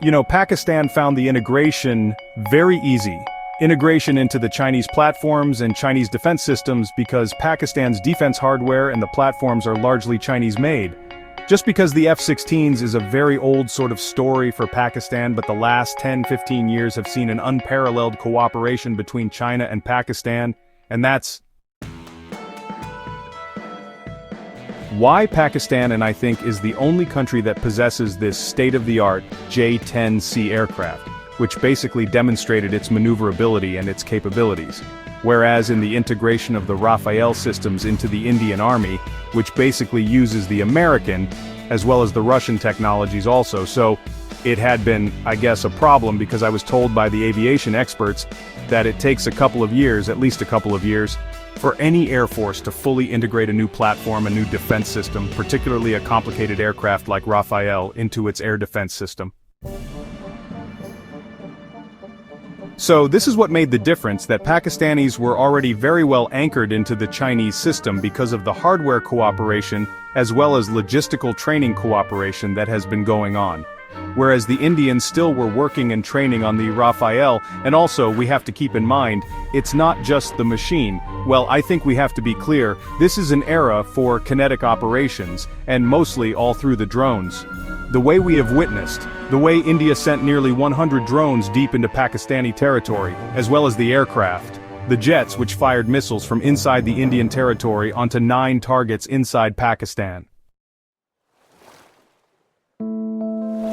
Pakistan found the integration very easy. Integration into the Chinese platforms and Chinese defense systems because Pakistan's defense hardware and the platforms are largely Chinese-made. Just because the F-16s is a very old sort of story for Pakistan, but the last 10-15 years have seen an unparalleled cooperation between China and Pakistan, and that's why Pakistan, and I think, is the only country that possesses this state-of-the-art J10C aircraft, which basically demonstrated its maneuverability and its capabilities. Whereas in the integration of the Rafale systems into the Indian Army, which basically uses the American, as well as the Russian technologies also. So, it had been, I guess, a problem because I was told by the aviation experts that it takes a couple of years, at least a couple of years, for any air force to fully integrate a new platform, a new defense system, particularly a complicated aircraft like Rafale, into its air defense system. So this is what made the difference, that Pakistanis were already very well anchored into the Chinese system because of the hardware cooperation as well as logistical training cooperation that has been going on. Whereas the Indians still were working and training on the Rafale, and also we have to keep in mind, it's not just the machine. Well, I think we have to be clear, this is an era for kinetic operations, and mostly all through the drones. The way we have witnessed, the way India sent nearly 100 drones deep into Pakistani territory, as well as the aircraft, the jets which fired missiles from inside the Indian territory onto 9 targets inside Pakistan.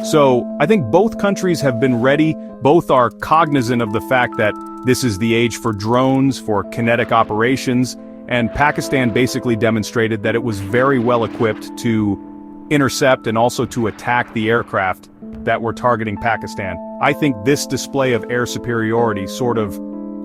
So, I think both countries have been ready, both are cognizant of the fact that this is the age for drones, for kinetic operations, and Pakistan basically demonstrated that it was very well equipped to intercept and also to attack the aircraft that were targeting Pakistan. I think this display of air superiority, sort of,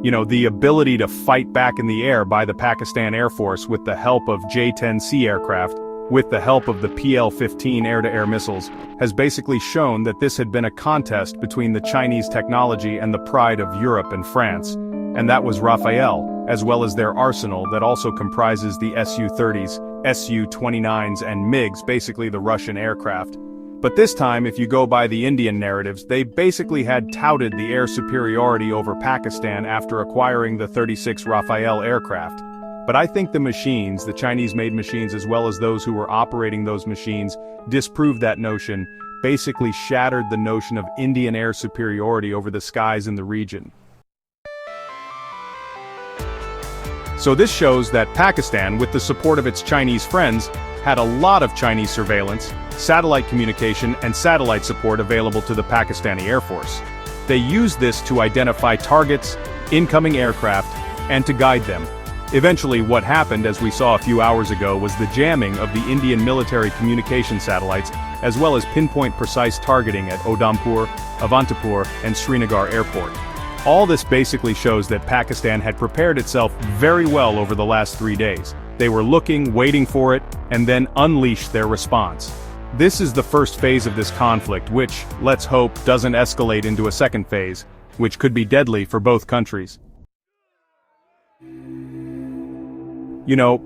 the ability to fight back in the air by the Pakistan Air Force with the help of J10C aircraft, with the help of the PL-15 air-to-air missiles, has basically shown that this had been a contest between the Chinese technology and the pride of Europe and France, and that was Rafale, as well as their arsenal that also comprises the Su-30s, Su-29s and MiGs, basically the Russian aircraft. But this time, if you go by the Indian narratives, they basically had touted the air superiority over Pakistan after acquiring the 36 Rafale aircraft. But I think the machines, the Chinese-made machines as well as those who were operating those machines, disproved that notion, basically shattered the notion of Indian air superiority over the skies in the region. So this shows that Pakistan, with the support of its Chinese friends, had a lot of Chinese surveillance, satellite communication and satellite support available to the Pakistani Air Force. They used this to identify targets, incoming aircraft, and to guide them. Eventually, what happened, as we saw a few hours ago, was the jamming of the Indian military communication satellites, as well as pinpoint precise targeting at Udhampur, Avantipur, and Srinagar Airport. All this basically shows that Pakistan had prepared itself very well over the last 3 days. They were looking, waiting for it, and then unleashed their response. This is the first phase of this conflict, which, let's hope, doesn't escalate into a second phase, which could be deadly for both countries.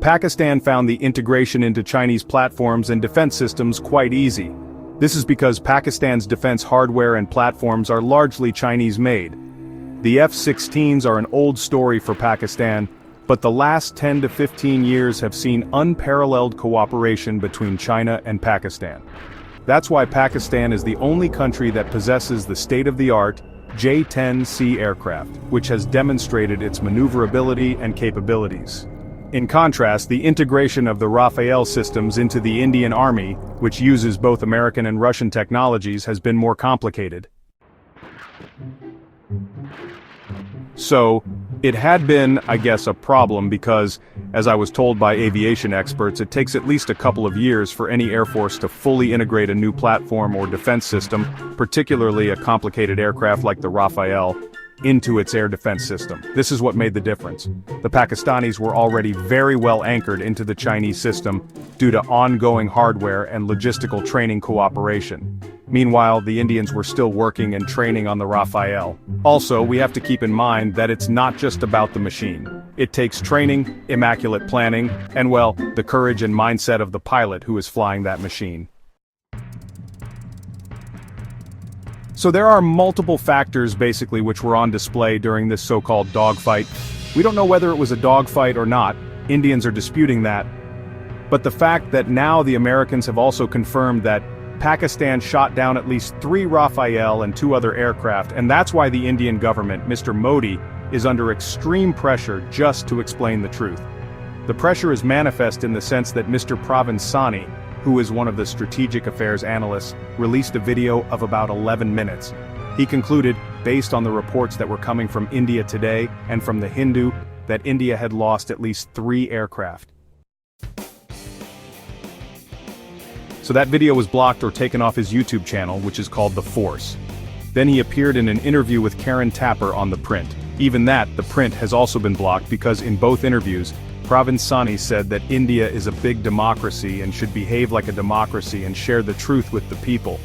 Pakistan found the integration into Chinese platforms and defense systems quite easy. This is because Pakistan's defense hardware and platforms are largely Chinese-made. The F-16s are an old story for Pakistan, but the last 10 to 15 years have seen unparalleled cooperation between China and Pakistan. That's why Pakistan is the only country that possesses the state-of-the-art J10C aircraft, which has demonstrated its maneuverability and capabilities. In contrast, the integration of the Rafale systems into the Indian Army, which uses both American and Russian technologies, has been more complicated. So, it had been, I guess, a problem because, as I was told by aviation experts, it takes at least a couple of years for any air force to fully integrate a new platform or defense system, particularly a complicated aircraft like the Rafale, into its air defense system. This is what made the difference. The Pakistanis were already very well anchored into the Chinese system due to ongoing hardware and logistical training cooperation. Meanwhile, the Indians were still working and training on the Rafale. Also, we have to keep in mind that it's not just about the machine. It takes training, immaculate planning, and well, the courage and mindset of the pilot who is flying that machine. So there are multiple factors basically which were on display during this so-called dogfight. We don't know whether it was a dogfight or not. Indians are disputing that. But the fact that now the Americans have also confirmed that Pakistan shot down at least 3 Rafale and 2 other aircraft, and that's why the Indian government, Mr. Modi, is under extreme pressure just to explain the truth. The pressure is manifest in the sense that Mr. Pravin, who is one of the strategic affairs analysts, released a video of about 11 minutes. He concluded, based on the reports that were coming from India Today and from the Hindu, that India had lost at least 3 aircraft. So that video was blocked or taken off his YouTube channel, which is called The Force. Then he appeared in an interview with Karen Tapper on The Print. Even that, The Print, has also been blocked because in both interviews, Pravin said that India is a big democracy and should behave like a democracy and share the truth with the people.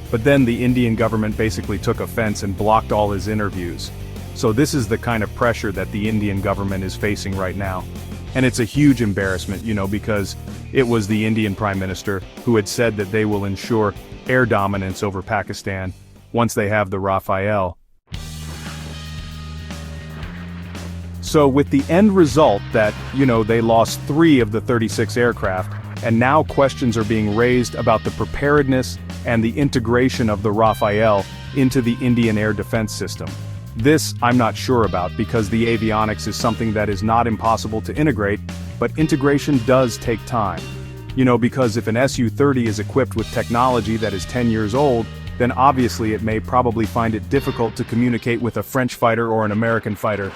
But then the Indian government basically took offense and blocked all his interviews. So this is the kind of pressure that the Indian government is facing right now. And it's a huge embarrassment, because it was the Indian Prime Minister who had said that they will ensure air dominance over Pakistan once they have the Rafale. So with the end result that, they lost 3 of the 36 aircraft, and now questions are being raised about the preparedness and the integration of the Rafale into the Indian air defense system. This I'm not sure about because the avionics is something that is not impossible to integrate, but integration does take time. Because if an Su-30 is equipped with technology that is 10 years old, then obviously it may probably find it difficult to communicate with a French fighter or an American fighter.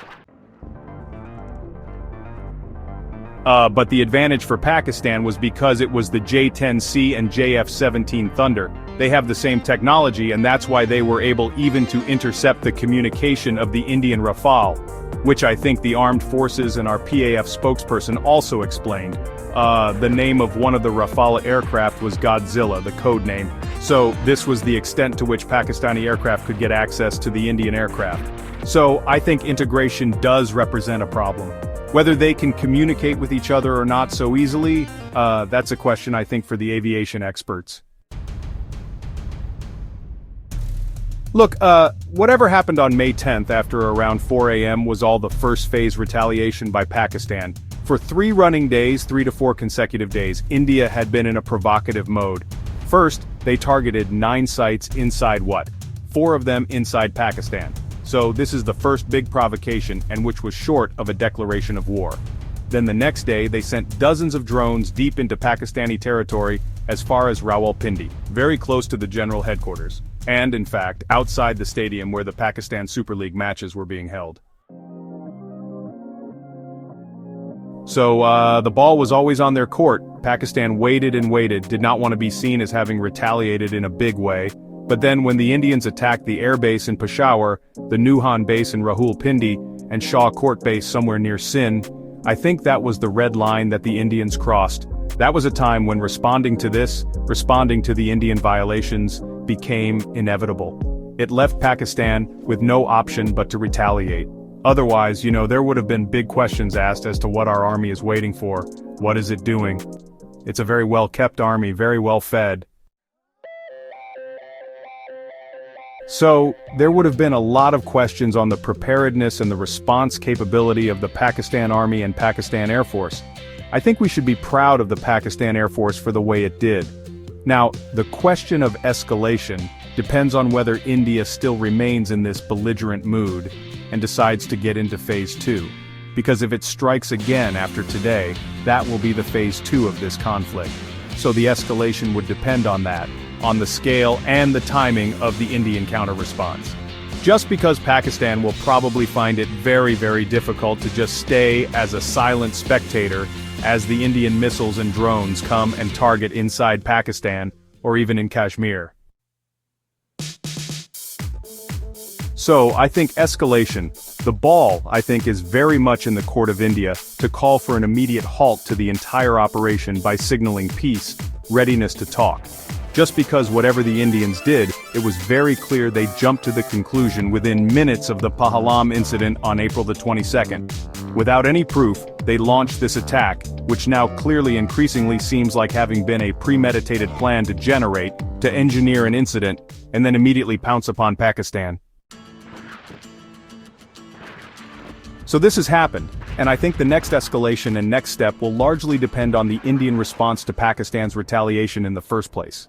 But the advantage for Pakistan was because it was the J10C and JF-17 Thunder. They have the same technology and that's why they were able even to intercept the communication of the Indian Rafale, which I think the armed forces and our PAF spokesperson also explained. The name of one of the Rafale aircraft was Godzilla, the code name. So this was the extent to which Pakistani aircraft could get access to the Indian aircraft. So I think integration does represent a problem. Whether they can communicate with each other or not so easily, that's a question I think for the aviation experts. Look, whatever happened on May 10th after around 4 a.m. was all the first phase retaliation by Pakistan. For 3 running days, 3 to 4 consecutive days, India had been in a provocative mode. First, they targeted 9 sites inside 4 of them inside Pakistan. So this is the first big provocation and which was short of a declaration of war. Then the next day they sent dozens of drones deep into Pakistani territory as far as Rawalpindi, very close to the general headquarters. And in fact, outside the stadium where the Pakistan Super League matches were being held. So the ball was always on their court. Pakistan waited and waited, did not want to be seen as having retaliated in a big way. But then when the Indians attacked the air base in Peshawar, the Nuhan base in Rawalpindi, and Shaw Court base somewhere near Sindh, I think that was the red line that the Indians crossed. That was a time when responding to the Indian violations, became inevitable. It left Pakistan with no option but to retaliate. Otherwise, there would have been big questions asked as to what our army is waiting for. What is it doing? It's a very well-kept army, very well fed. So, there would have been a lot of questions on the preparedness and the response capability of the Pakistan Army and Pakistan Air Force. I think we should be proud of the Pakistan Air Force for the way it did. Now, the question of escalation depends on whether India still remains in this belligerent mood and decides to get into Phase 2. Because if it strikes again after today, that will be the Phase 2 of this conflict. So the escalation would depend on that, on the scale and the timing of the Indian counter-response. Just because Pakistan will probably find it very, very difficult to just stay as a silent spectator as the Indian missiles and drones come and target inside Pakistan, or even in Kashmir. So, I think escalation, the ball, I think is very much in the court of India to call for an immediate halt to the entire operation by signaling peace, readiness to talk. Just because whatever the Indians did, it was very clear they jumped to the conclusion within minutes of the Pahalgam incident on April the 22nd. Without any proof, they launched this attack, which now clearly increasingly seems like having been a premeditated plan to to engineer an incident, and then immediately pounce upon Pakistan. So this has happened, and I think the next escalation and next step will largely depend on the Indian response to Pakistan's retaliation in the first place.